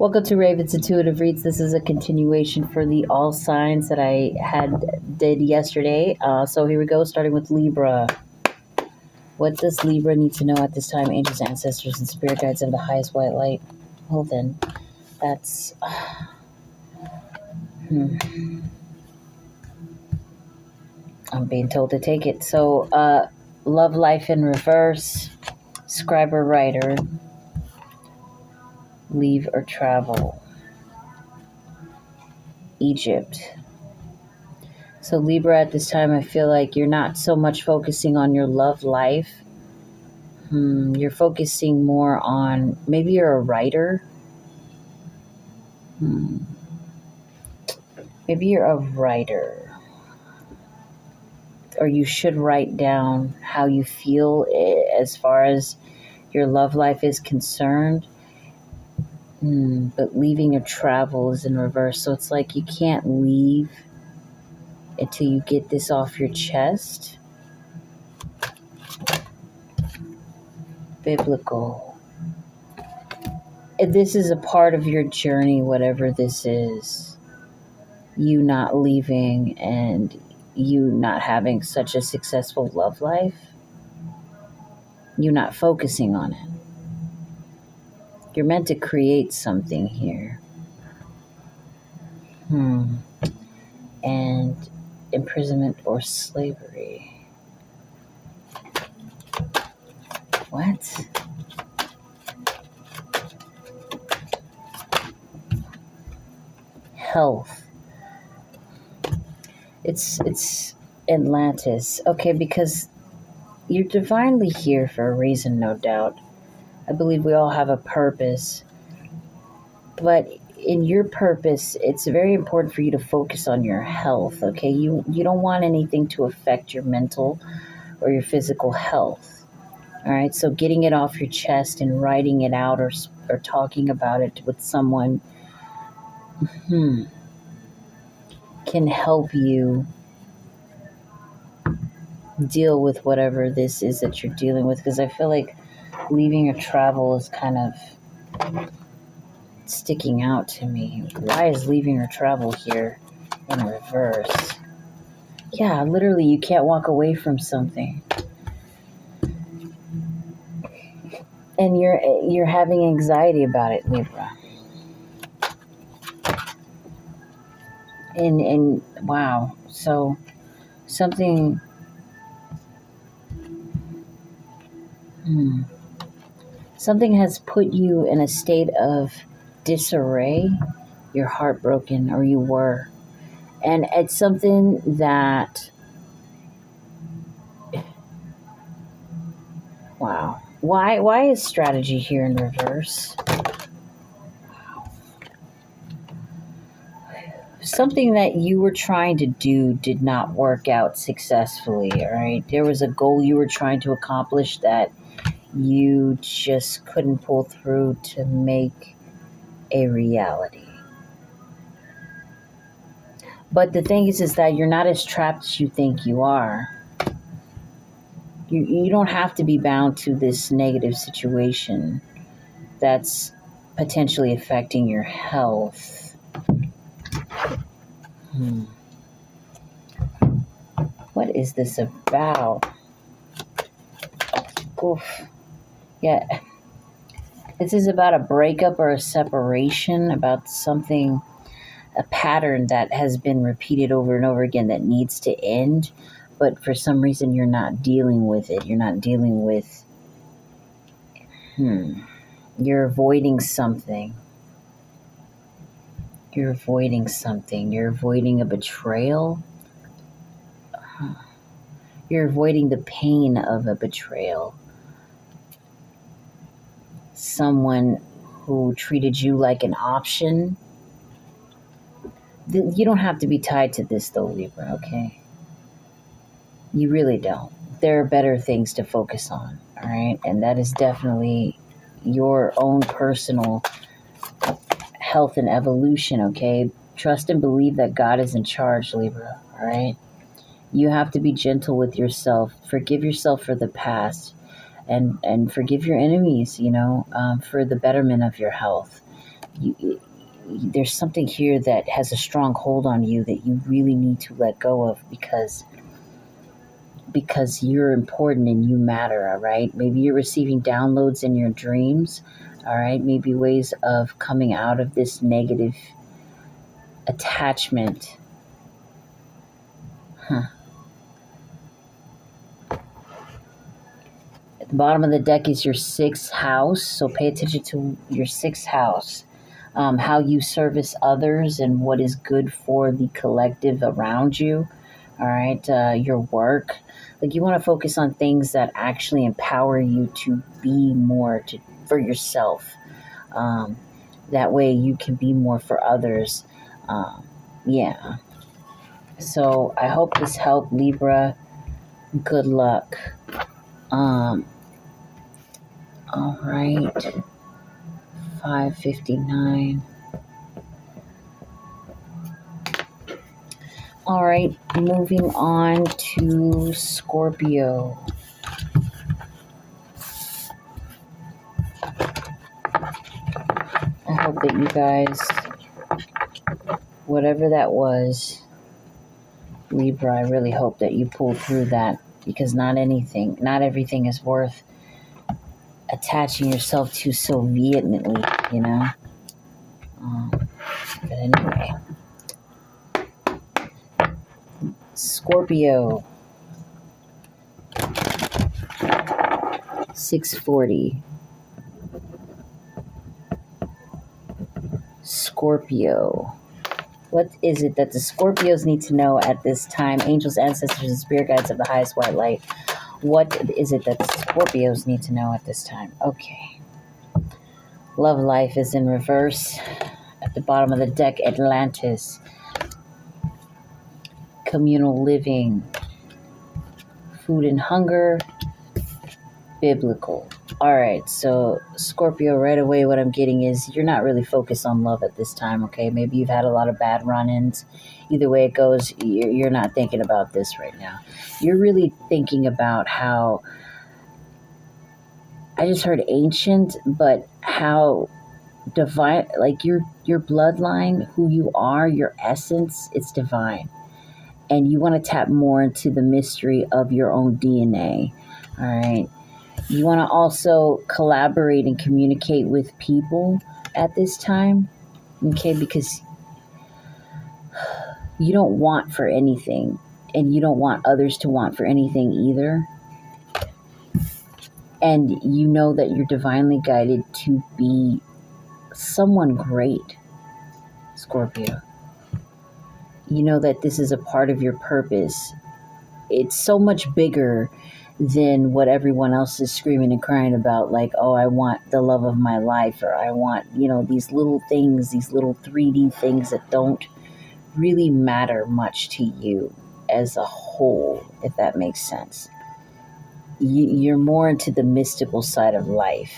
Welcome to Raven's Intuitive Reads. This is a continuation for the all signs that I did yesterday. So here we go, starting with Libra. What does Libra need to know at this time? Angels, ancestors, and spirit guides of the highest white light. Well then, that's... I'm being told to take it. So, love life in reverse. Scriber writer. Leave or travel. Egypt. So Libra, at this time, I feel like you're not so much focusing on your love life. You're focusing more on, maybe you're a writer. Maybe you're a writer. Or you should write down how you feel as far as your love life is concerned. But leaving or travel is in reverse. So it's like you can't leave until you get this off your chest. Biblical. This is a part of your journey, whatever this is. You not leaving and you not having such a successful love life. You not focusing on it. You're meant to create something here. And imprisonment or slavery. What? Health. It's Atlantis. Okay, because you're divinely here for a reason, no doubt. I believe we all have a purpose. But in your purpose, it's very important for you to focus on your health, okay? You don't want anything to affect your mental or your physical health. All right, so getting it off your chest and writing it out or talking about it with someone can help you deal with whatever this is that you're dealing with, because I feel like leaving or travel is kind of sticking out to me. Why is leaving or travel here in reverse? Yeah, literally, you can't walk away from something. And you're having anxiety about it, Libra. And wow, so something something has put you in a state of disarray. You're heartbroken, or you were. And it's something that, wow. Why is strategy here in reverse? Wow. Something that you were trying to do did not work out successfully, all right? There was a goal you were trying to accomplish that you just couldn't pull through to make a reality. But the thing is that you're not as trapped as you think you are. You don't have to be bound to this negative situation that's potentially affecting your health. What is this about? Oof. Yeah. This is about a breakup or a separation, about something, a pattern that has been repeated over and over again that needs to end. But for some reason, you're not dealing with it. You're not dealing with... You're avoiding something. You're avoiding something. You're avoiding a betrayal. You're avoiding the pain of a betrayal. Someone who treated you like an option. You don't have to be tied to this, though, Libra, okay? You really don't. There are better things to focus on, all right? And that is definitely your own personal health and evolution, okay? Trust and believe that God is in charge, Libra, all right? You have to be gentle with yourself. Forgive yourself for the past and forgive your enemies, for the betterment of your health. there's something here that has a strong hold on you that you really need to let go of because you're important and you matter, all right? Maybe you're receiving downloads in your dreams, all right? Maybe ways of coming out of this negative attachment. At the bottom of the deck is your sixth house, so pay attention to your sixth house. How you service others and what is good for the collective around you. All right, your work. Like, you want to focus on things that actually empower you to be more for yourself. That way you can be more for others. Yeah. So I hope this helped, Libra. Good luck. All right. 5:59. All right, moving on to Scorpio. I hope that you guys, whatever that was, Libra, I really hope that you pulled through that, because not everything is worth attaching yourself to so vehemently, you know? But anyway. Scorpio. 640. Scorpio. What is it that the Scorpios need to know at this time? Angels, ancestors, and spirit guides of the highest white light. What is it that the Scorpios need to know at this time? Okay. Love life is in reverse. At the bottom of the deck, Atlantis. Communal living. Food and hunger. Biblical. All right, so Scorpio, right away what I'm getting is you're not really focused on love at this time, okay? Maybe you've had a lot of bad run-ins. Either way it goes, you're not thinking about this right now. You're really thinking about how, I just heard ancient, but how divine, like your bloodline, who you are, your essence, it's divine. And you want to tap more into the mystery of your own DNA, all right? You want to also collaborate and communicate with people at this time, okay? Because you don't want for anything, and you don't want others to want for anything either. And you know that you're divinely guided to be someone great, Scorpio. You know that this is a part of your purpose. It's so much bigger than what everyone else is screaming and crying about, like, oh, I want the love of my life, or I want, these little things, these little 3D things that don't really matter much to you as a whole, if that makes sense. You're more into the mystical side of life.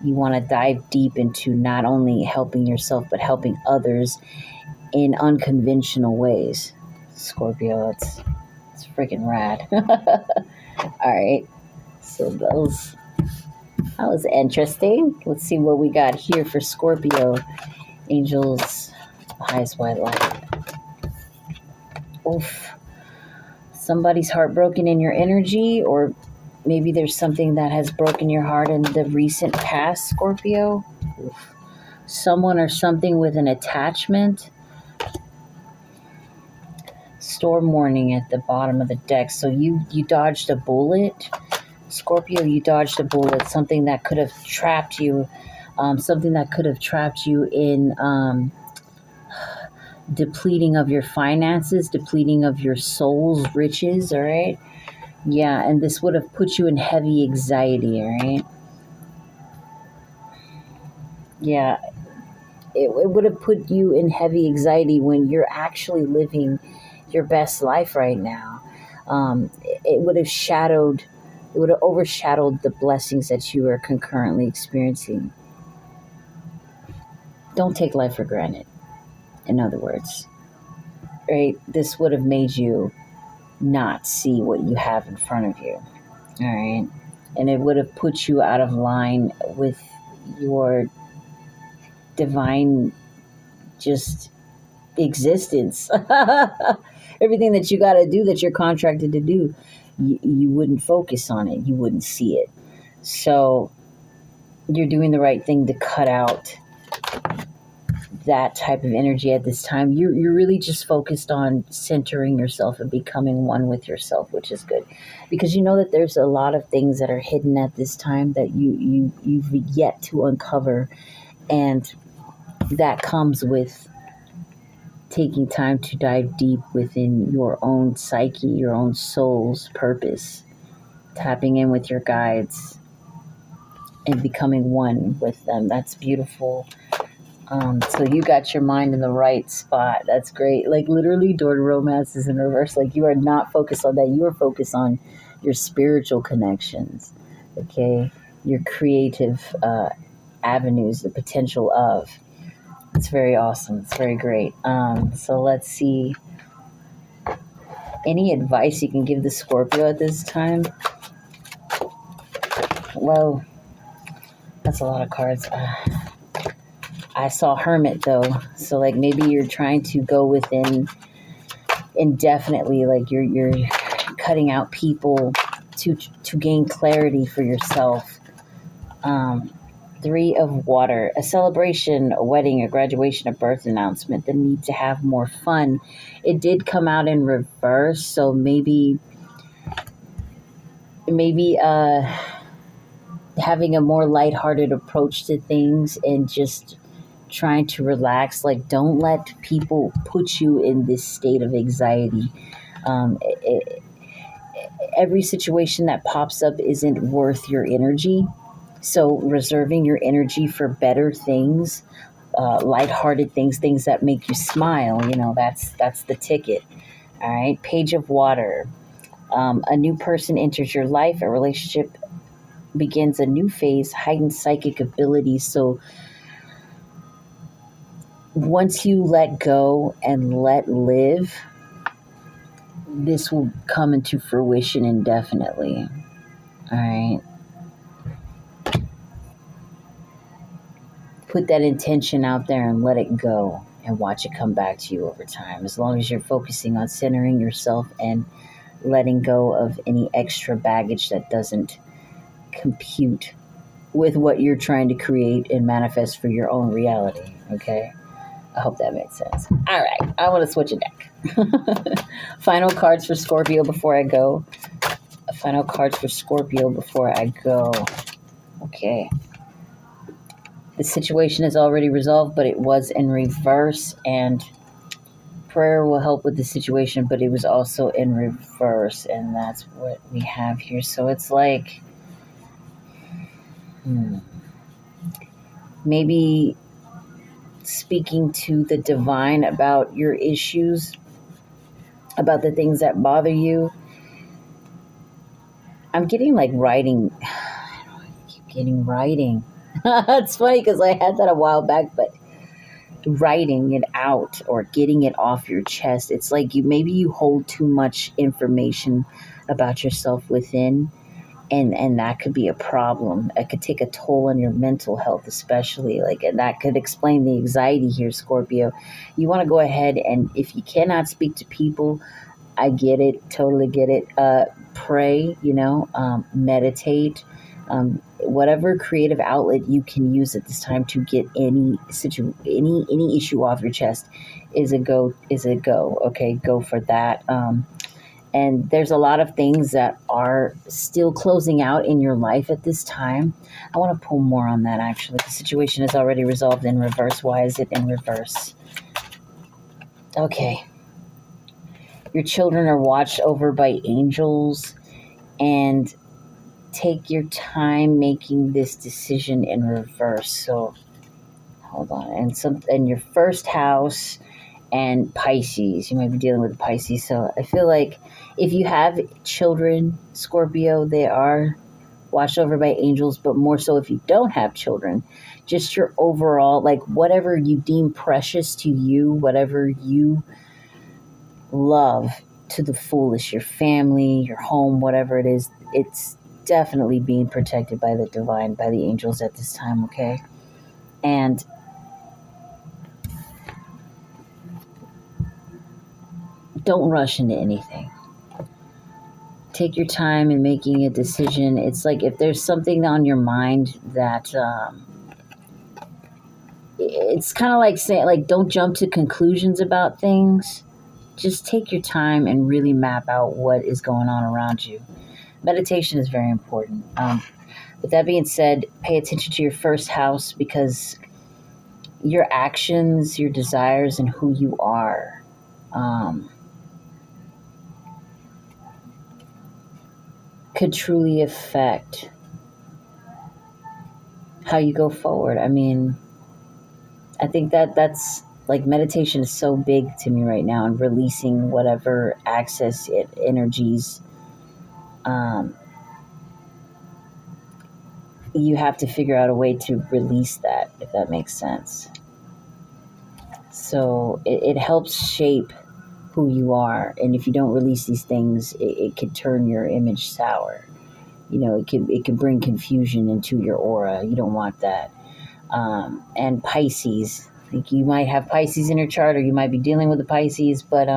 You want to dive deep into not only helping yourself, but helping others in unconventional ways. Scorpio, it's freaking rad. All right, so that was interesting. Let's see what we got here for Scorpio. Angels, highest white light. Oof. Somebody's heartbroken in your energy, or maybe there's something that has broken your heart in the recent past, Scorpio. Oof. Someone or something with an attachment. Storm warning at the bottom of the deck. So you dodged a bullet, Scorpio. You dodged a bullet. Something that could have trapped you. Something that could have trapped you in depleting of your finances, depleting of your soul's riches. All right. Yeah, and this would have put you in heavy anxiety. All right. Yeah, it would have put you in heavy anxiety when you're actually living your best life right now. It would have overshadowed the blessings that you are concurrently experiencing. Don't take life for granted, in other words, right? This would have made you not see what you have in front of you, all right? And it would have put you out of line with your divine just existence. Everything that you got to do, that you're contracted to do, you wouldn't focus on it. You wouldn't see it. So you're doing the right thing to cut out that type of energy at this time. You're really just focused on centering yourself and becoming one with yourself, which is good, because you know that there's a lot of things that are hidden at this time that you've yet to uncover, and that comes with taking time to dive deep within your own psyche, your own soul's purpose, tapping in with your guides and becoming one with them. That's beautiful. So you got your mind in the right spot. That's great. Like literally, door to romance is in reverse. Like you are not focused on that. You are focused on your spiritual connections. Okay, your creative avenues, the potential of. It's very awesome. It's very great. So let's see. Any advice you can give the Scorpio at this time? Well, that's a lot of cards. I saw Hermit though, so like maybe you're trying to go within indefinitely, like you're cutting out people to gain clarity for yourself. 3 of water, a celebration, a wedding, a graduation, a birth announcement, the need to have more fun. It did come out in reverse, so maybe having a more lighthearted approach to things and just trying to relax. Like, don't let people put you in this state of anxiety. Every situation that pops up isn't worth your energy. So reserving your energy for better things, lighthearted things, things that make you smile, that's the ticket. All right. Page of water. A new person enters your life. A relationship begins a new phase, heightened psychic abilities. So once you let go and let live, this will come into fruition indefinitely. All right. Put that intention out there and let it go and watch it come back to you over time. As long as you're focusing on centering yourself and letting go of any extra baggage that doesn't compute with what you're trying to create and manifest for your own reality. Okay. I hope that makes sense. All right. I want to switch a deck. Final cards for Scorpio before I go. Final cards for Scorpio before I go. Okay. The situation is already resolved, but it was in reverse, and prayer will help with the situation, but it was also in reverse, and that's what we have here. So it's like, maybe speaking to the divine about your issues, about the things that bother you. I'm getting like writing. I keep getting writing. It's funny because I had that a while back, but writing it out or getting it off your chest. It's like you hold too much information about yourself within, and that could be a problem. It could take a toll on your mental health, especially, and that could explain the anxiety here, Scorpio. You want to go ahead, and if you cannot speak to people, I get it, totally get it. Pray, meditate, whatever creative outlet you can use at this time to get any issue off your chest is a go. Okay, go for that. And there's a lot of things that are still closing out in your life at this time. I want to pull more on that, actually. The situation is already resolved in reverse. Why is it in reverse? Okay. Your children are watched over by angels, and take your time making this decision in reverse. So, hold on. And your first house and Pisces. You might be dealing with Pisces. So I feel like if you have children, Scorpio, they are watched over by angels, but more so if you don't have children, just your overall, whatever you deem precious to you, whatever you love to the fullest, your family, your home, whatever it is, it's definitely being protected by the divine, by the angels at this time, okay? And don't rush into anything. Take your time in making a decision. It's like if there's something on your mind that it's kind of like saying, like, don't jump to conclusions about things. Just take your time and really map out what is going on around you. Meditation is very important. With that being said, pay attention to your first house, because your actions, your desires, and who you are could truly affect how you go forward. I mean, I think that's like meditation is so big to me right now, and releasing whatever excess energies. You have to figure out a way to release that, if that makes sense. So it helps shape who you are, and if you don't release these things, it could turn your image sour. You know, it can bring confusion into your aura. You don't want that. And Pisces, like, you might have Pisces in your chart, or you might be dealing with the Pisces, but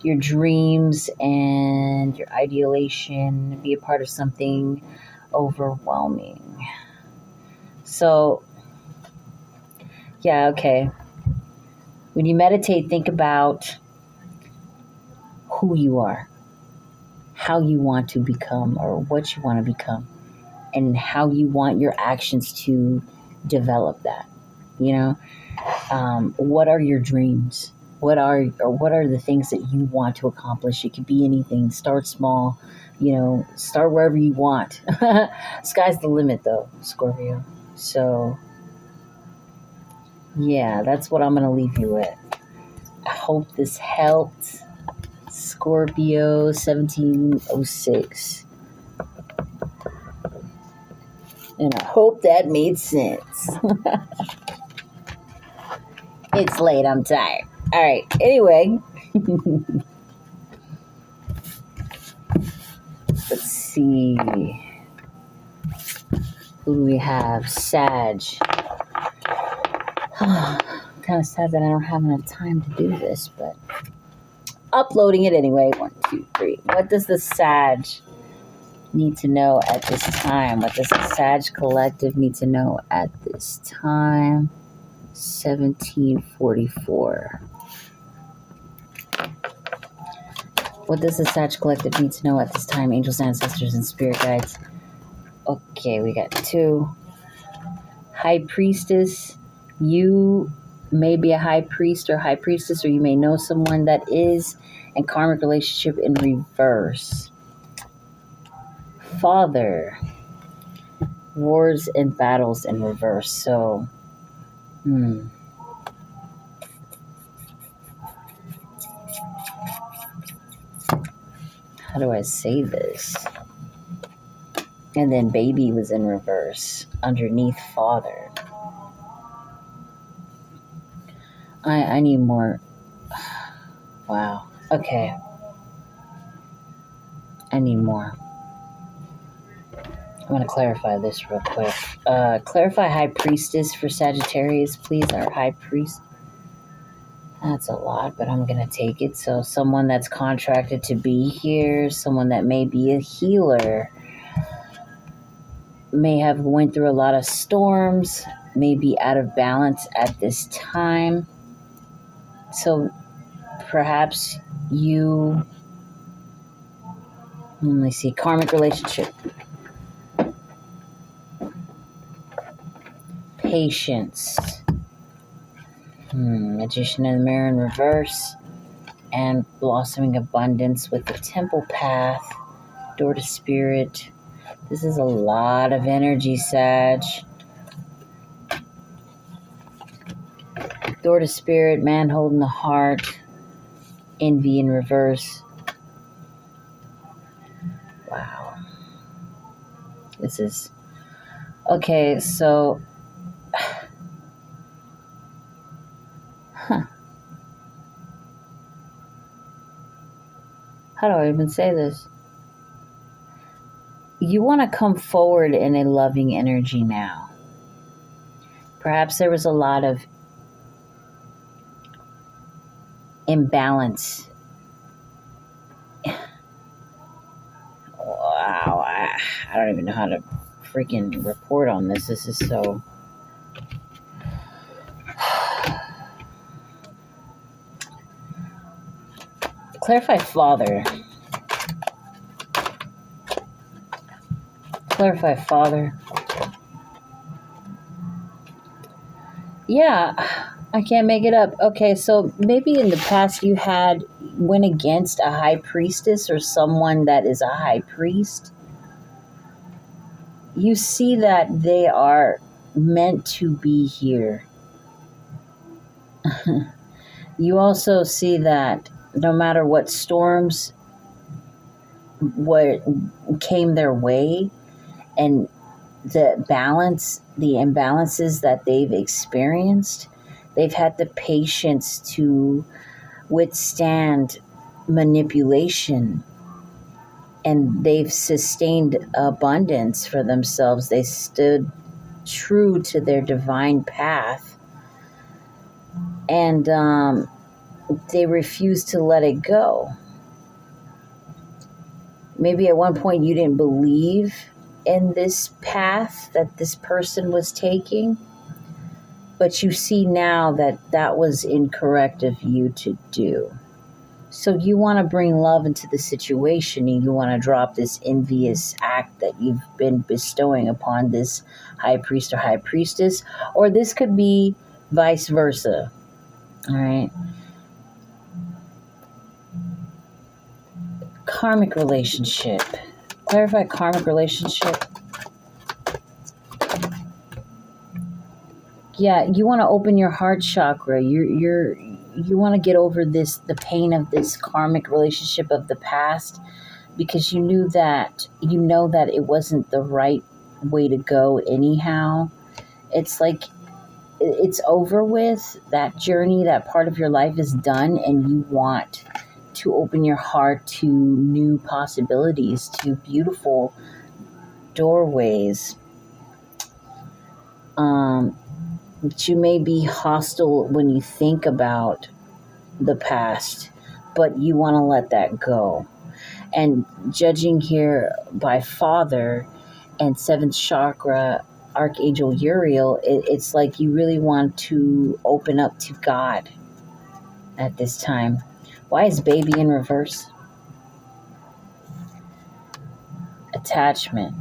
your dreams and your ideation, be a part of something overwhelming. So, yeah, okay. When you meditate, think about who you are, how you want to become, or what you want to become, and how you want your actions to develop that. You know, what are your dreams? What are the things that you want to accomplish? It could be anything. Start small. You know, start wherever you want. Sky's the limit, though, Scorpio. So, yeah, that's what I'm going to leave you with. I hope this helped. Scorpio 1706. And I hope that made sense. It's late. I'm tired. All right. Anyway. Let's see. Who do we have? Sag. Kind of sad that I don't have enough time to do this, but uploading it anyway. 1, 2, 3. What does the Sag need to know at this time? What does the Sag Collective need to know at this time? 1744. What does the Sag Collective need to know at this time? Angels, ancestors, and spirit guides. Okay, we got 2. High Priestess. You may be a high priest or high priestess, or you may know someone that is, and karmic relationship in reverse. Father. Wars and battles in reverse. So, how do I say this? And then baby was in reverse underneath father. I need more. Wow. Okay. I need more. I'm going to clarify this real quick. Clarify high priestess for Sagittarius, please. Our high priest. That's a lot, but I'm going to take it. So someone that's contracted to be here, someone that may be a healer, may have went through a lot of storms, may be out of balance at this time. So perhaps you, let me see, karmic relationship. Patience. Magician in the mirror in reverse. And blossoming abundance with the temple path. Door to spirit. This is a lot of energy, Sag. Door to spirit, man holding the heart. Envy in reverse. Wow. This is... Okay, so... How do I even say this? You want to come forward in a loving energy now. Perhaps there was a lot of imbalance I don't even know how to freaking report on this. This is so... Clarify father. Clarify father. Yeah, I can't make it up. Okay, so maybe in the past you went against a high priestess or someone that is a high priest. You see that they are meant to be here. You also see that no matter what storms what came their way and the imbalances that they've experienced, they've had the patience to withstand manipulation, and they've sustained abundance for themselves. They stood true to their divine path, and they refused to let it go. Maybe at one point you didn't believe in this path that this person was taking, but you see now that that was incorrect of you to do. So you want to bring love into the situation, and you want to drop this envious act that you've been bestowing upon this high priest or high priestess, or this could be vice versa. All right. Karmic relationship. Clarify karmic relationship. Yeah, you want to open your heart chakra. You want to get over the pain of this karmic relationship of the past, because you know that it wasn't the right way to go anyhow. It's like it's over with. That journey, that part of your life is done, and you want to open your heart to new possibilities, to beautiful doorways. But you may be hostile when you think about the past, but you want to let that go. And judging here by Father and seventh chakra, Archangel Uriel, it's like you really want to open up to God at this time. Why is baby in reverse? Attachment.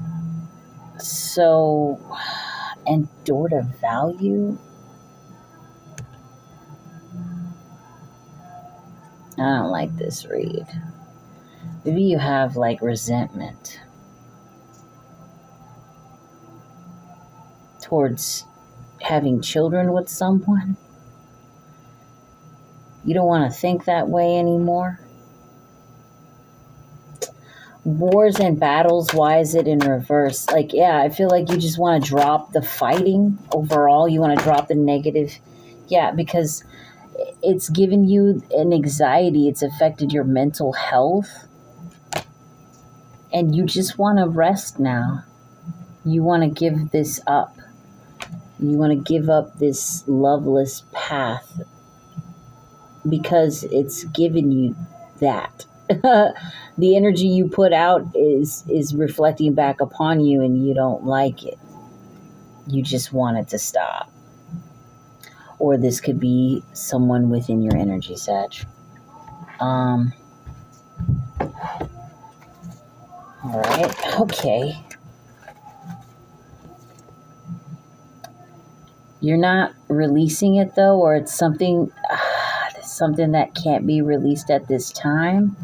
So, and door to value? I don't like this read. Maybe you have like resentment towards having children with someone. You don't want to think that way anymore. Wars and battles, why is it in reverse? Like, yeah, I feel like you just want to drop the fighting overall. You want to drop the negative. Yeah, because it's given you an anxiety. It's affected your mental health. And you just want to rest now. You want to give this up. You want to give up this loveless path because it's given you that. The energy you put out is reflecting back upon you, and you don't like it. You just want it to stop. Or this could be someone within your energy, Sag. All right. Okay. You're not releasing it though, or it's something that can't be released at this time.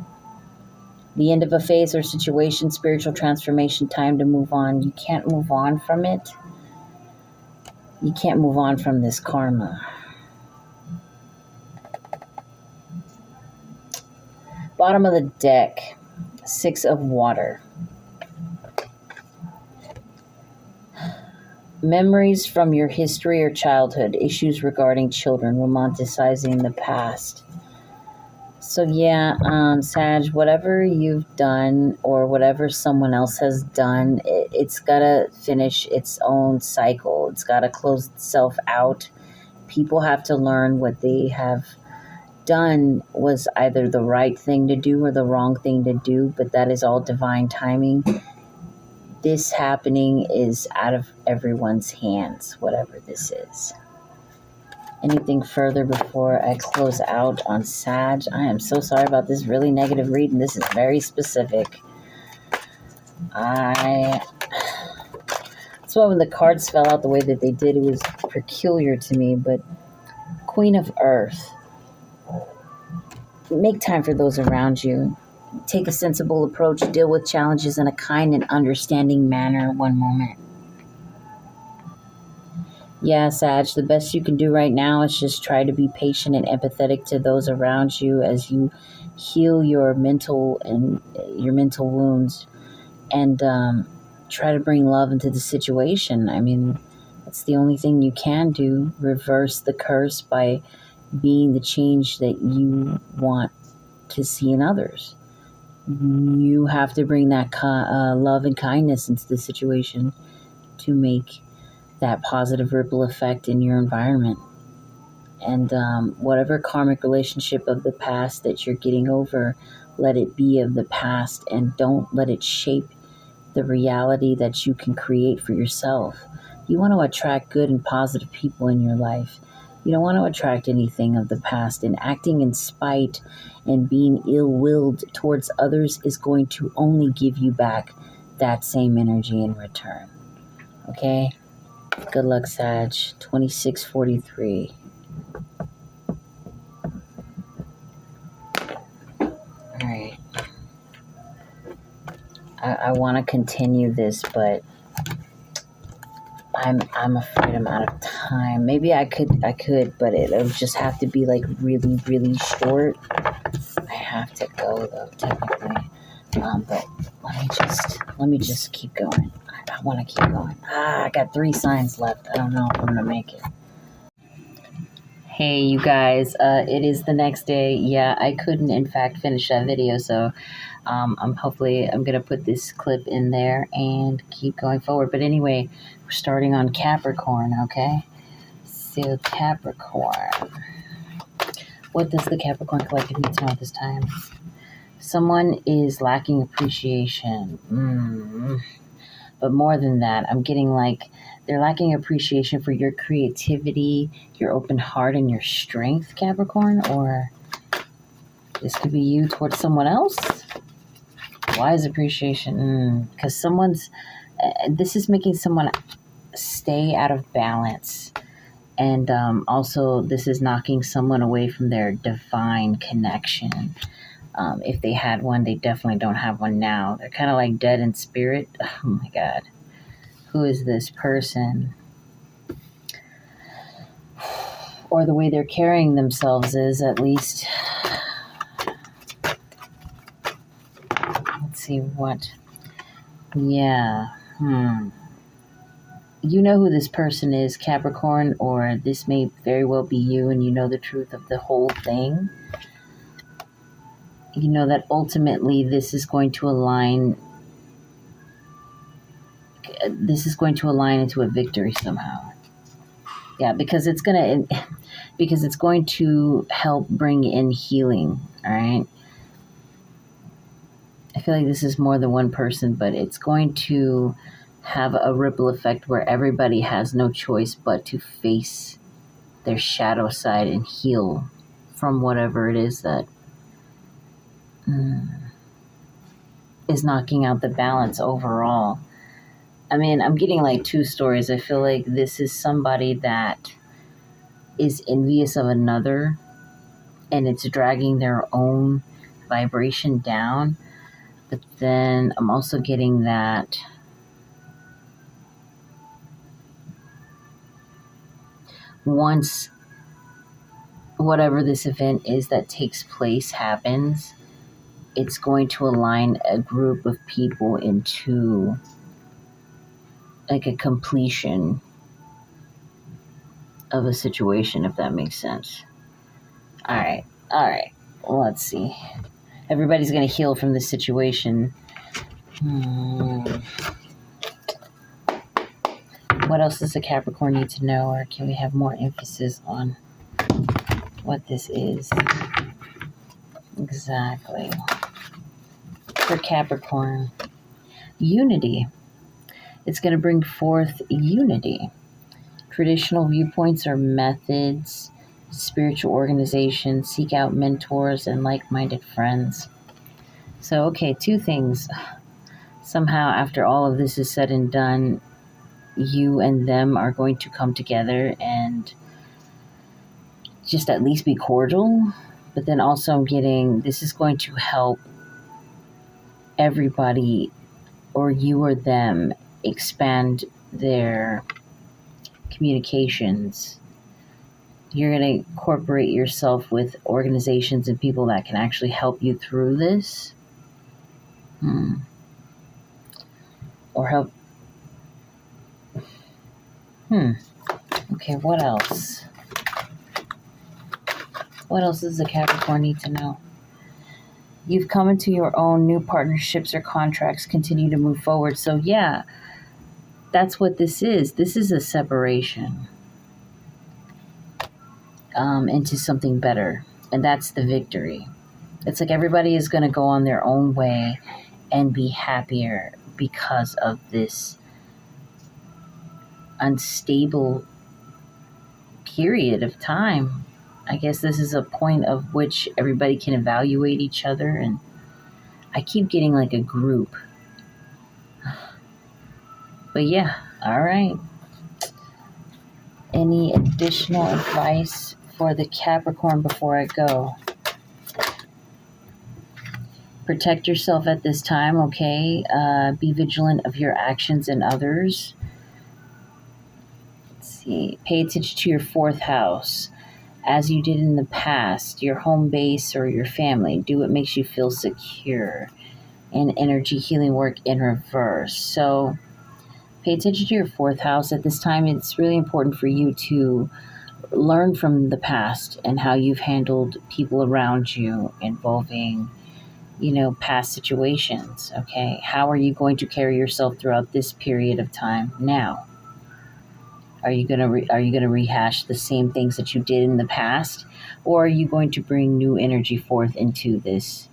The end of a phase or situation, spiritual transformation, time to move on. You can't move on from it. You can't move on from this karma. Bottom of the deck, 6 of water. Memories from your history or childhood, issues regarding children, romanticizing the past. So yeah, Sag, whatever you've done or whatever someone else has done, it's got to finish its own cycle. It's got to close itself out. People have to learn what they have done was either the right thing to do or the wrong thing to do, but that is all divine timing. this happening is out of everyone's hands, whatever this is. Anything further before I close out on Sag? I am so sorry about this really negative reading. This is very specific. That's why when the cards fell out the way that they did, it was peculiar to me. But Queen of Earth, make time for those around you. Take a sensible approach. Deal with challenges in a kind and understanding manner. One moment. Yeah, Sag, the best you can do right now is just try to be patient and empathetic to those around you as you heal your mental wounds, and try to bring love into the situation. I mean, that's the only thing you can do. Reverse the curse by being the change that you want to see in others. You have to bring that love and kindness into the situation to make that positive ripple effect in your environment. And whatever karmic relationship of the past that you're getting over, let it be of the past, and don't let it shape the reality that you can create for yourself. You want to attract good and positive people in your life. You don't want to attract anything of the past, and acting in spite and being ill-willed towards others is going to only give you back that same energy in return. Okay? Good luck, Sag. 2643. Alright. I want to continue this, but I'm afraid I'm out of time. Maybe I could, but it'll just have to be like really, really short. I have to go though, technically. But let me just keep going. I want to keep going. I got 3 signs left. I don't know if I'm gonna make it. Hey, you guys, it is the next day. Yeah, I couldn't, in fact, finish that video, so I'm gonna put this clip in there and keep going forward. But anyway, we're starting on Capricorn, okay? So Capricorn, what does the Capricorn collective need to know at this time? Someone is lacking appreciation. But more than that, I'm getting like they're lacking appreciation for your creativity, your open heart, and your strength, Capricorn. Or this could be you towards someone else. Why is appreciation? Because this is making someone stay out of balance. And also, this is knocking someone away from their divine connection. If they had one, they definitely don't have one now. They're kind of like dead in spirit. Oh my God. Who is this person? Or the way they're carrying themselves is, at least. Let's see what. Yeah. You know who this person is, Capricorn, or this may very well be you, and you know the truth of the whole thing. You know that ultimately this is going to align into a victory somehow. Yeah, because it's going to help bring in healing, all right? I feel like this is more than one person, but it's going to have a ripple effect where everybody has no choice but to face their shadow side and heal from whatever it is that is knocking out the balance overall. I mean, I'm getting like 2 stories. I feel like this is somebody that is envious of another, and it's dragging their own vibration down. But then I'm also getting that once whatever this event is that takes place happens, it's going to align a group of people into like a completion of a situation, if that makes sense. All right. Let's see. Everybody's going to heal from this situation. What else does a Capricorn need to know, or can we have more emphasis on what this is? Exactly. For Capricorn, unity. It's going to bring forth unity. Traditional viewpoints or methods, spiritual organizations, seek out mentors and like-minded friends. So, okay, two things. Somehow, after all of this is said and done, you and them are going to come together and just at least be cordial. But then also I'm getting, this is going to help everybody, or you or them, expand their communications. You're going to incorporate yourself with organizations and people that can actually help you through this. Or help. Okay, what else? What else does the Capricorn need to know? You've come into your own new partnerships or contracts, continue to move forward. So yeah, that's what this is. This is a separation into something better. And that's the victory. It's like everybody is going to go on their own way and be happier because of this unstable period of time. I guess this is a point of which everybody can evaluate each other, and I keep getting like a group. But yeah, all right. Any additional advice for the Capricorn before I go? Protect yourself at this time, okay? Be vigilant of your actions and others. Let's see. Pay attention to your fourth house. As you did in the past, your home base or your family. Do what makes you feel secure. And energy healing work in reverse. So pay attention to your fourth house. At this time, it's really important for you to learn from the past and how you've handled people around you involving, past situations. Okay. How are you going to carry yourself throughout this period of time now? Are you gonna rehash the same things that you did in the past, or are you going to bring new energy forth into this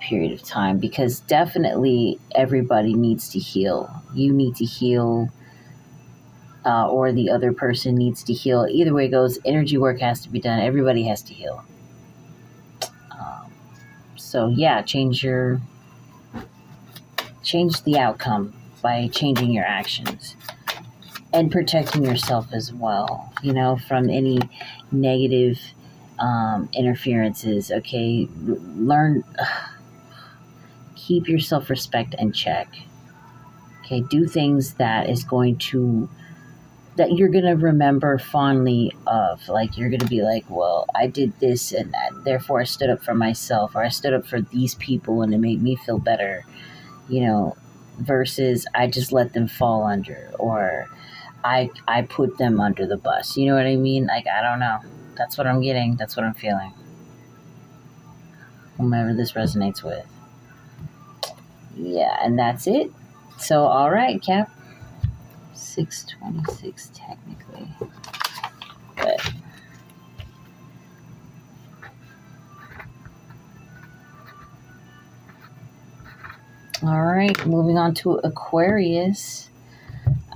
period of time? Because definitely everybody needs to heal. You need to heal, or the other person needs to heal. Either way it goes, energy work has to be done. Everybody has to heal. So yeah, change the outcome by changing your actions. And protecting yourself as well, from any negative interferences, okay? Keep your self-respect in check, okay? Do things that you're going to remember fondly of. Like, you're going to be like, well, I did this and that, therefore I stood up for myself, or I stood up for these people and it made me feel better, versus I just let them fall under, or I put them under the bus. You know what I mean? Like, I don't know. That's what I'm getting. That's what I'm feeling. Whomever this resonates with. Yeah, and that's it. So, all right, Cap. 6:26 technically. But all right, moving on to Aquarius.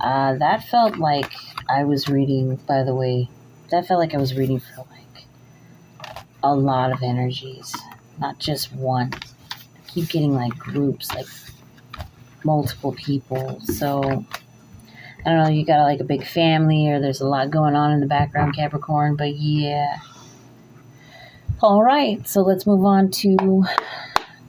That felt like I was reading, by the way, for like a lot of energies, not just one. I keep getting like groups, like multiple people. So I don't know, you got like a big family, or there's a lot going on in the background, Capricorn, but yeah. All right, so let's move on to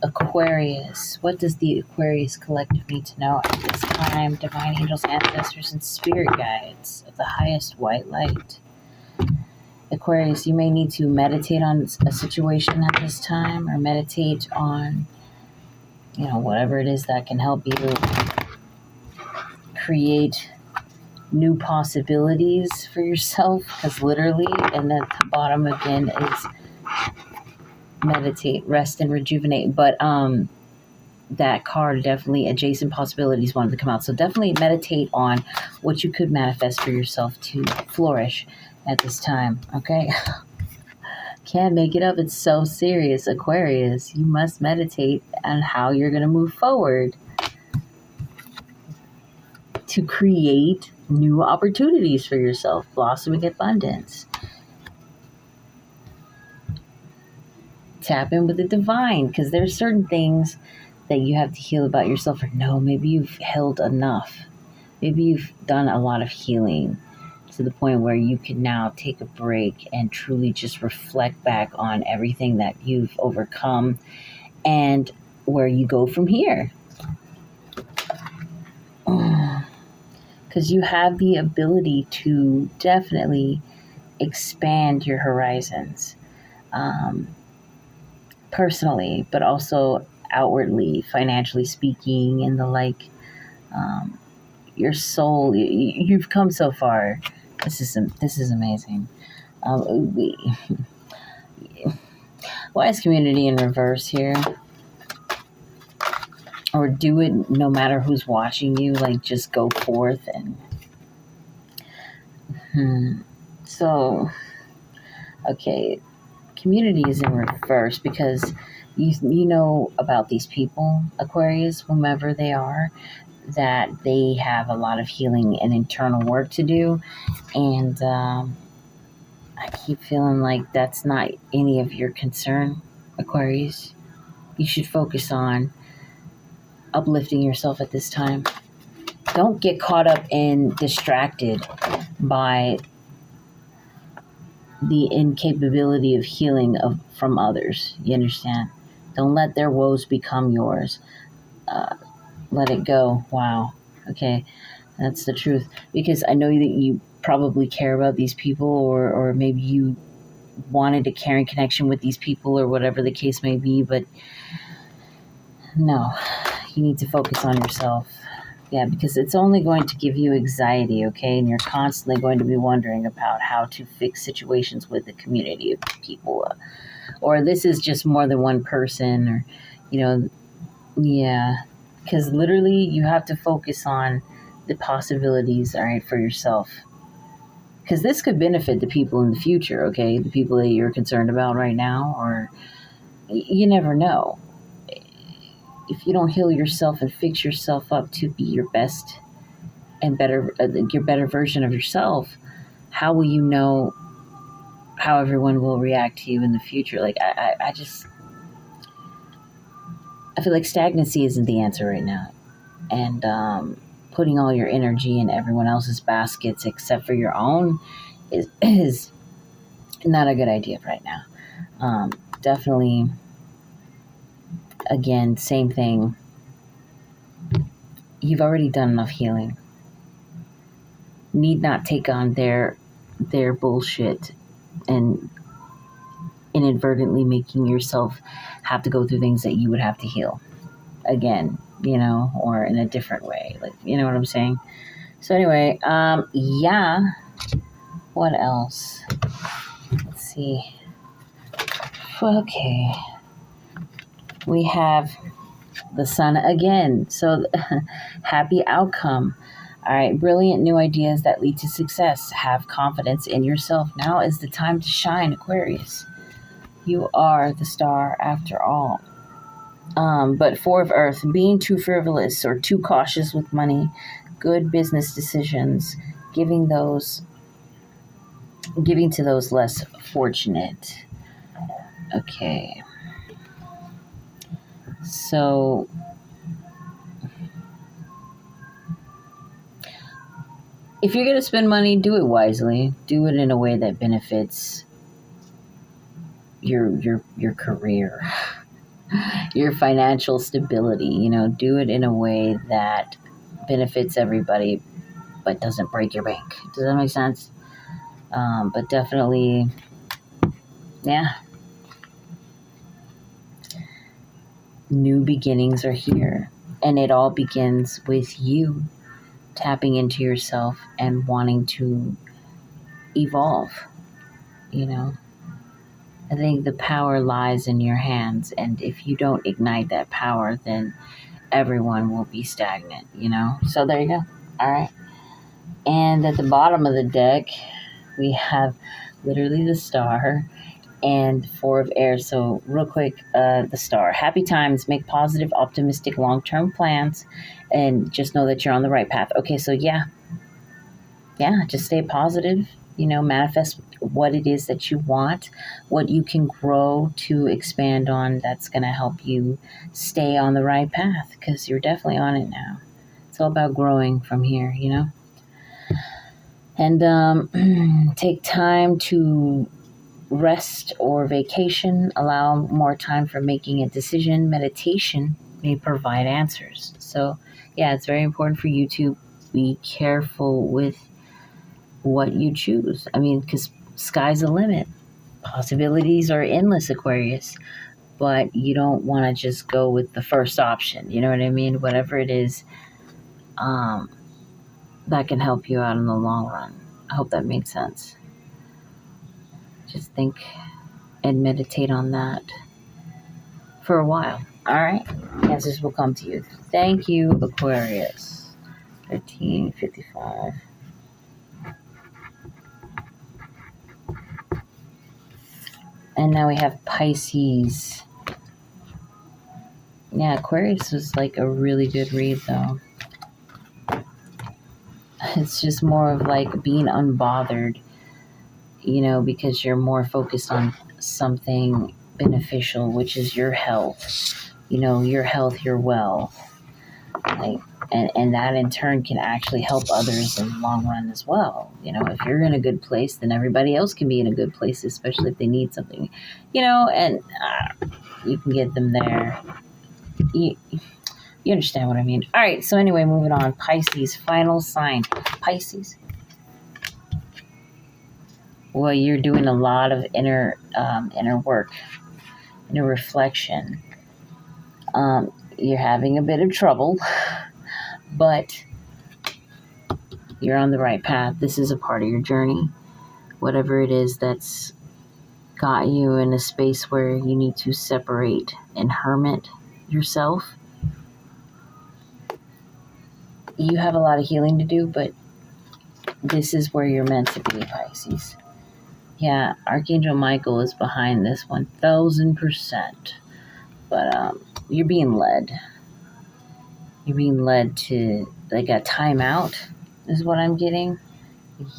Aquarius. What does the Aquarius collective need to know at this time? Divine angels, ancestors, and spirit guides of the highest white light. Aquarius, you may need to meditate on a situation at this time, or meditate on, whatever it is that can help you create new possibilities for yourself. Because literally, and at the bottom again is meditate, rest, and rejuvenate. But that card, definitely adjacent possibilities, wanted to come out. So definitely meditate on what you could manifest for yourself to flourish at this time. Okay. Can't make it up. It's so serious, Aquarius. You must meditate on how you're going to move forward. to create new opportunities for yourself, blossoming abundance. Tap in with the divine, because there's certain things that you have to heal about yourself, or no, maybe you've held enough. Maybe you've done a lot of healing to the point where you can now take a break and truly just reflect back on everything that you've overcome and where you go from here. Because you have the ability to definitely expand your horizons, personally, but also outwardly, financially speaking, and the like. Your soul, you've come so far. This is amazing. Why is community in reverse here? Or do it no matter who's watching you, like just go forth and so okay, community is in reverse because you know about these people, Aquarius, whomever they are, that they have a lot of healing and internal work to do, and I keep feeling like that's not any of your concern, Aquarius. You should focus on uplifting yourself at this time. Don't get caught up and distracted by the incapability of healing from others. You understand? Don't let their woes become yours. Let it go. Wow. Okay. That's the truth. Because I know that you probably care about these people, or maybe you wanted a caring connection with these people, or whatever the case may be, but no, you need to focus on yourself. Yeah, because it's only going to give you anxiety, okay? And you're constantly going to be wondering about how to fix situations with a community of people. Or this is just more than one person, or, yeah. Because literally you have to focus on the possibilities, all right, for yourself. Because this could benefit the people in the future, okay? The people that you're concerned about right now, or you never know. If you don't heal yourself and fix yourself up to be your best and better, your better version of yourself, how will you know how everyone will react to you in the future? Like, I feel like stagnancy isn't the answer right now. And putting all your energy in everyone else's baskets except for your own is not a good idea right now. Definitely, again, same thing. You've already done enough healing. Need not take on their bullshit and inadvertently making yourself have to go through things that you would have to heal again, or in a different way. Like, you know what I'm saying? So anyway, yeah. What else? Let's see. Okay. We have the sun again. So happy outcome. All right. Brilliant new ideas that lead to success. Have confidence in yourself. Now is the time to shine, Aquarius. You are the star after all. But Four of Earth, being too frivolous or too cautious with money, good business decisions, giving to those less fortunate. Okay. So if you're going to spend money, do it wisely. Do it in a way that benefits your career, your financial stability. Do it in a way that benefits everybody but doesn't break your bank. Does that make sense? But definitely, yeah. New beginnings are here. And it all begins with you tapping into yourself and wanting to evolve. I think the power lies in your hands. And if you don't ignite that power, then everyone will be stagnant, So there you go. All right. And at the bottom of the deck, we have literally the star and Four of Air. So real quick, the star. Happy times, make positive, optimistic, long-term plans, and just know that you're on the right path. Okay, so yeah, just stay positive. Manifest what it is that you want, what you can grow to expand on. That's going to help you stay on the right path, because you're definitely on it now. It's all about growing from here. And take time to rest or vacation. Allow more time for making a decision. Meditation may provide answers. So, yeah, it's very important for you to be careful with what you choose. I mean, because sky's the limit. Possibilities are endless, Aquarius. But you don't want to just go with the first option. You know what I mean? Whatever it is, that can help you out in the long run. I hope that made sense. Just think and meditate on that for a while. All right? Answers will come to you. Thank you, Aquarius. 1355. And now we have Pisces. Yeah, Aquarius was like a really good read, though. It's just more of like being unbothered, because you're more focused on something beneficial, which is your health. Your health, your wealth. Like, and that in turn can actually help others in the long run as well. If you're in a good place, then everybody else can be in a good place, especially if they need something, and you can get them there. You understand what I mean? All right. So anyway, moving on. Pisces, final sign. Pisces. Well, you're doing a lot of inner work, inner reflection. You're having a bit of trouble, but you're on the right path. This is a part of your journey. Whatever it is that's got you in a space where you need to separate and hermit yourself. You have a lot of healing to do, but this is where you're meant to be, Pisces. Yeah, Archangel Michael is behind this 1,000%. But you're being led. You're being led to like a timeout is what I'm getting.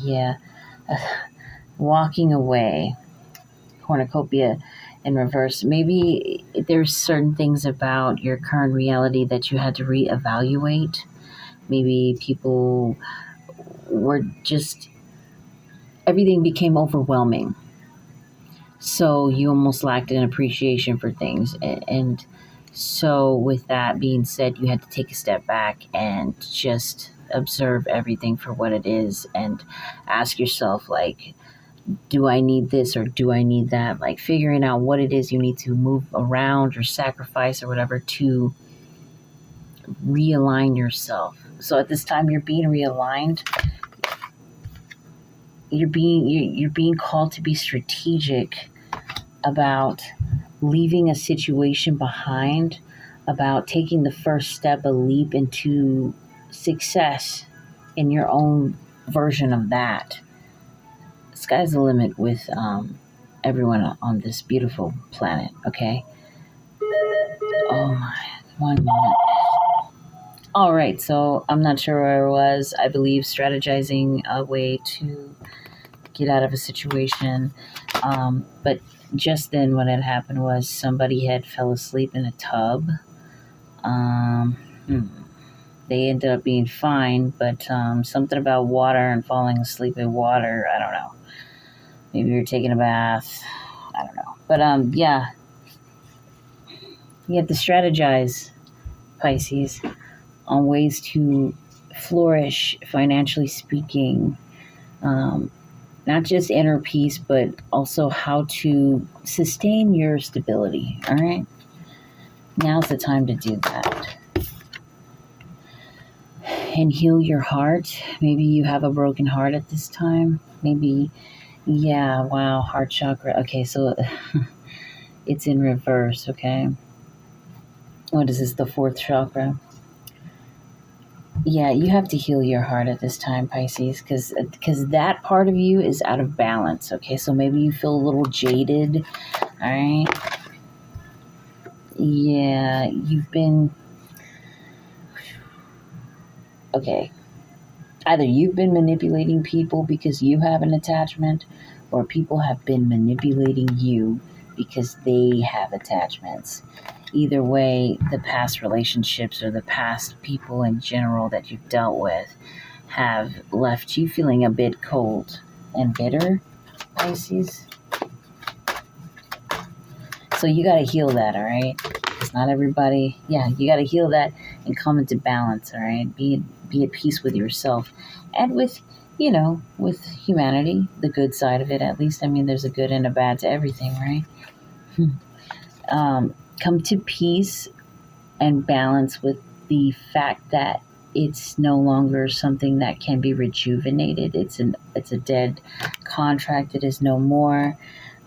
Yeah. Walking away. Cornucopia in reverse. Maybe there's certain things about your current reality that you had to reevaluate. Maybe people were just, everything became overwhelming. So you almost lacked an appreciation for things. And so with that being said, you had to take a step back and just observe everything for what it is and ask yourself, like, do I need this or do I need that? Like figuring out what it is you need to move around or sacrifice or whatever to realign yourself. So at this time you're being realigned. You're being called to be strategic about leaving a situation behind, about taking the first step, a leap into success in your own version of that. Sky's the limit with everyone on this beautiful planet, okay? Oh my, one moment. All right, so I'm not sure where I was. I believe strategizing a way to get out of a situation. But just then what had happened was somebody had fell asleep in a tub. They ended up being fine, but something about water and falling asleep in water, I don't know. Maybe you're taking a bath. I don't know. But yeah. You have to strategize, Pisces, on ways to flourish financially speaking. Not just inner peace, but also how to sustain your stability. All right? Now's the time to do that. And heal your heart. Maybe you have a broken heart at this time. Maybe, yeah, wow, heart chakra. Okay, so it's in reverse, okay? What is this, the fourth chakra? Yeah, you have to heal your heart at this time, Pisces, because that part of you is out of balance. Okay, so maybe you feel a little jaded. All right. Yeah, you've been okay. Either you've been manipulating people because you have an attachment, or people have been manipulating you because they have attachments. Either way, the past relationships or the past people in general that you've dealt with have left you feeling a bit cold and bitter, Pisces. So you got to heal that, all right? It's not everybody. Yeah, you got to heal that and come into balance, all right? Be at peace with yourself and with, with humanity, the good side of it at least. I mean, there's a good and a bad to everything, right? Come to peace and balance with the fact that it's no longer something that can be rejuvenated. It's a dead contract. It is no more.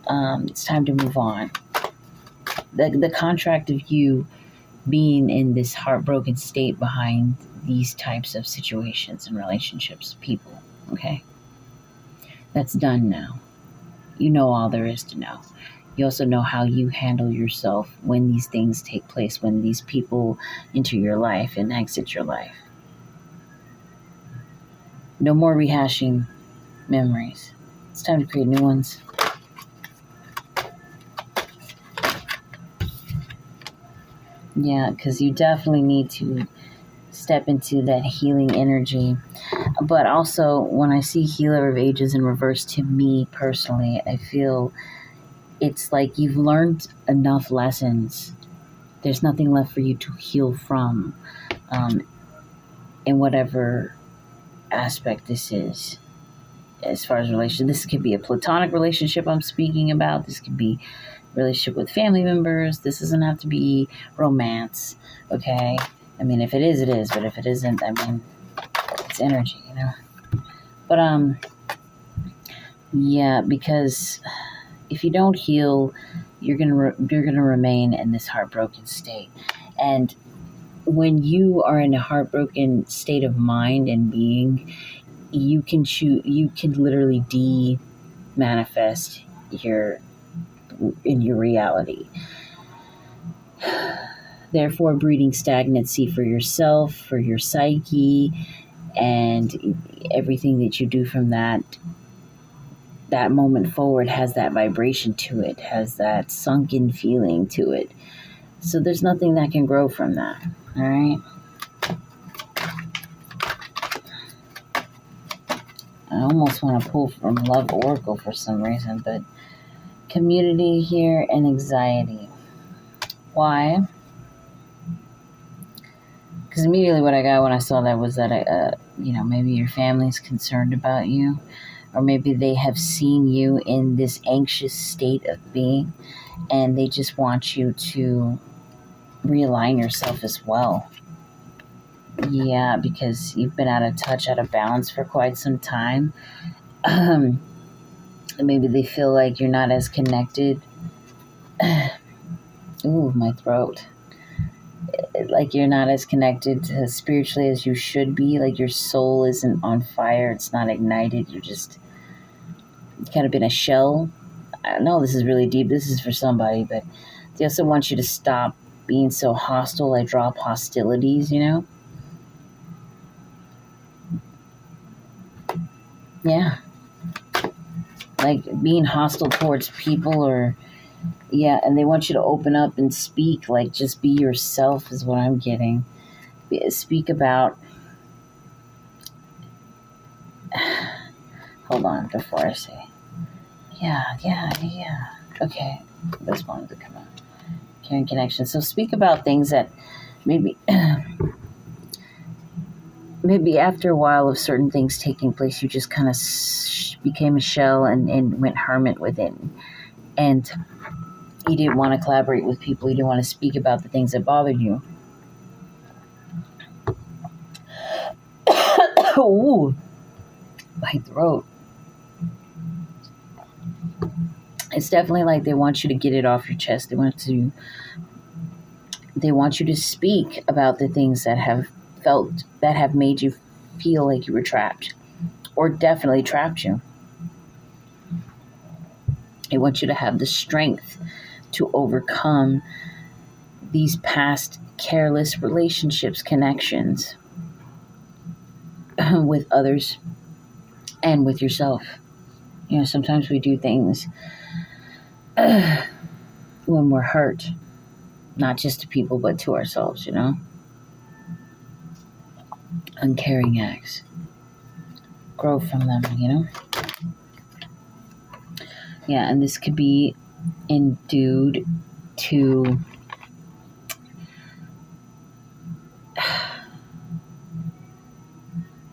It's time to move on. The contract of you being in this heartbroken state behind these types of situations and relationships, people. Okay, that's done now. You know all there is to know. You also know how you handle yourself when these things take place, when these people enter your life and exit your life. No more rehashing memories. It's time to create new ones. Yeah, because you definitely need to step into that healing energy. But also, when I see Healer of Ages in reverse, to me personally, I feel it's like you've learned enough lessons. There's nothing left for you to heal from, in whatever aspect this is. As far as relation, this could be a platonic relationship I'm speaking about. This could be relationship with family members. This doesn't have to be romance. Okay, I mean, if it is, it is. But if it isn't, I mean, it's energy, But yeah, because if you don't heal, you're gonna remain in this heartbroken state. And when you are in a heartbroken state of mind and being, you can literally manifest in your reality, therefore breeding stagnancy for yourself, for your psyche, and everything that you do from that moment forward has that vibration to it, has that sunken feeling to it. So there's nothing that can grow from that. All right. I almost want to pull from Love Oracle for some reason, but community here and anxiety. Why? Because immediately what I got when I saw that was that, maybe your family's concerned about you, or maybe they have seen you in this anxious state of being, and they just want you to realign yourself as well. Yeah, because you've been out of touch, out of balance for quite some time. Maybe they feel like you're not as connected. Ooh, my throat. Like you're not as connected to spiritually as you should be. Like your soul isn't on fire. It's not ignited. You're just kind of in a shell. I know this is really deep. This is for somebody, but they also want you to stop being so hostile. Like drop hostilities, Yeah. Like being hostile towards people and they want you to open up and speak, like just be yourself is what I'm getting. Speak about, hold on before I say, yeah. Okay, this wanted to come out. Caring connection. So speak about things that maybe, maybe after a while of certain things taking place, you just kind of became a shell and went hermit within. And you didn't want to collaborate with people. You didn't want to speak about the things that bothered you. Ooh, my throat. It's definitely like they want you to get it off your chest. They want you to speak about the things that have felt that have made you feel like you were trapped, or definitely trapped you. I want you to have the strength to overcome these past careless relationships, connections with others and with yourself. Sometimes we do things when we're hurt, not just to people, but to ourselves, Uncaring acts. Grow from them, Yeah, and this could be endued to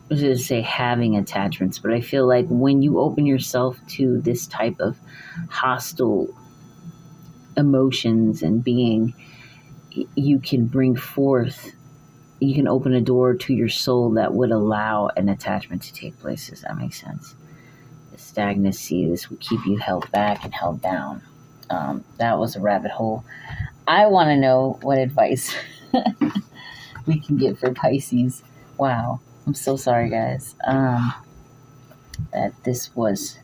I was going to say having attachments, but I feel like when you open yourself to this type of hostile emotions and being, you can open a door to your soul that would allow an attachment to take place. Does that make sense? The stagnancy, this would keep you held back and held down. That was a rabbit hole. I want to know what advice we can get for Pisces. Wow. I'm so sorry, guys, that this was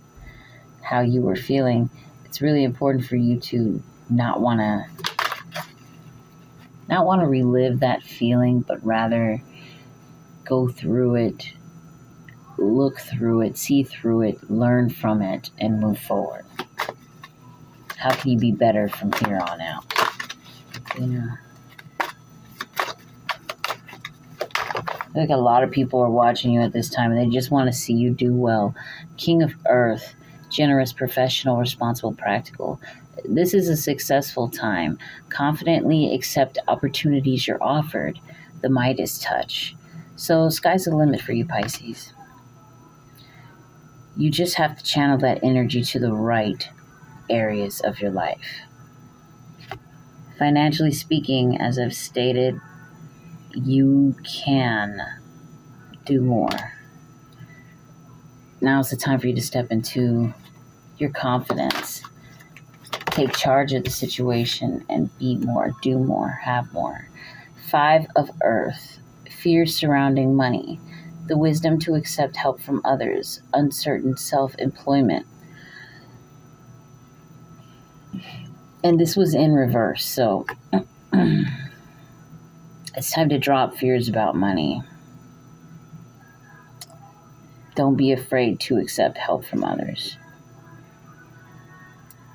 how you were feeling. It's really important for you to not want to relive that feeling, but rather go through it, look through it, see through it, learn from it, and move forward. How can you be better from here on out? I think a lot of people are watching you at this time and they just want to see you do well. King of Earth, generous, professional, responsible, practical. This is a successful time. Confidently accept opportunities you're offered. The Midas touch. So sky's the limit for you, Pisces. You just have to channel that energy to the right areas of your life. Financially speaking, as I've stated, you can do more. Now's the time for you to step into your confidence. Take charge of the situation and be more, do more, have more. 5 of Earth, fear surrounding money, the wisdom to accept help from others, uncertain self-employment. And this was in reverse, so it's time to drop fears about money. Don't be afraid to accept help from others.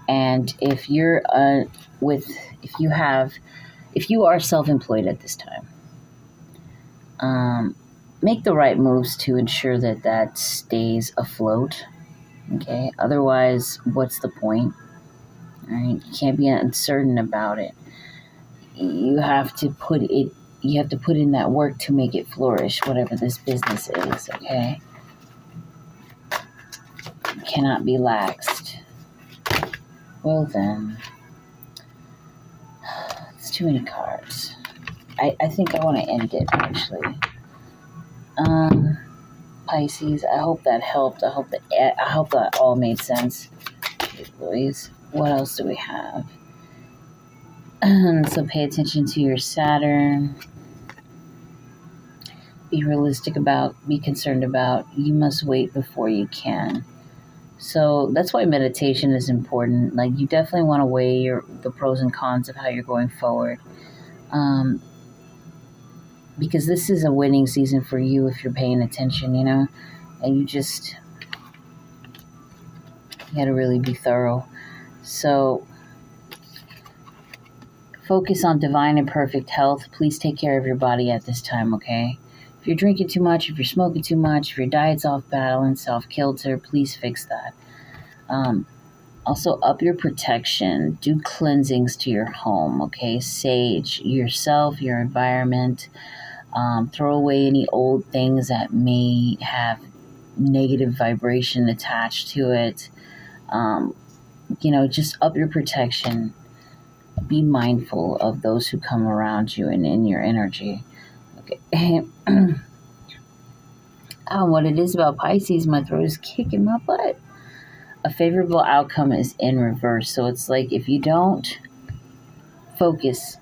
And if you are self-employed at this time, make the right moves to ensure that stays afloat. Okay. Otherwise, what's the point? All right. You can't be uncertain about it. You have to put in that work to make it flourish, whatever this business is. Okay. You cannot be laxed. Well then, it's too many cards. I think I want to end it, actually. Pisces, I hope that helped. I hope that all made sense. Please, what else do we have? So pay attention to your Saturn. Be realistic be concerned about. You must wait before you can. So that's why meditation is important. Like, you definitely want to weigh the pros and cons of how you're going forward. Because this is a winning season for you if you're paying attention, and you got to really be thorough. So focus on divine and perfect health. Please take care of your body at this time, okay? If you're drinking too much, if you're smoking too much, if your diet's off balance, off kilter, please fix that. Also, up your protection. Do cleansings to your home, okay? Sage yourself, your environment. Throw away any old things that may have negative vibration attached to it. Just up your protection. Be mindful of those who come around you and in your energy. Okay. What it is about Pisces, my throat is kicking my butt. A favorable outcome is in reverse. So it's like, if you don't focus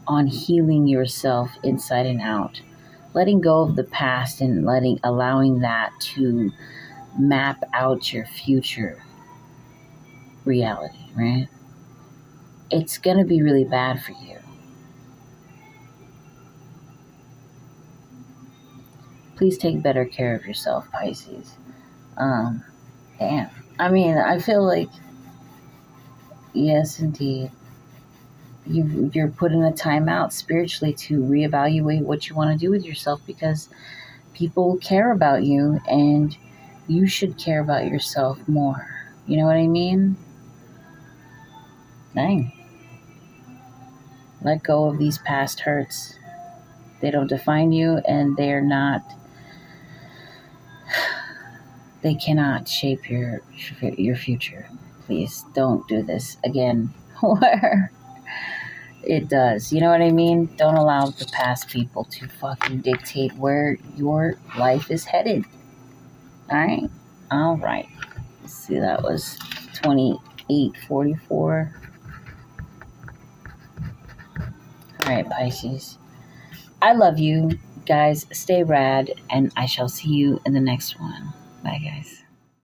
on healing yourself inside and out, letting go of the past and allowing that to map out your future reality, right? It's going to be really bad for you. Please take better care of yourself, Pisces. Um, Damn. I mean, I feel like, yes, indeed. You're put in a timeout spiritually to reevaluate what you want to do with yourself, because people care about you and you should care about yourself more. You know what I mean? Dang. Let go of these past hurts. They don't define you, and they cannot shape your future. Please don't do this again. Where it does. You know what I mean? Don't allow the past people to fucking dictate where your life is headed. All right? All right. Let's see, that was 2844. All right, Pisces. I love you guys. Stay rad, and I shall see you in the next one. Bye, guys.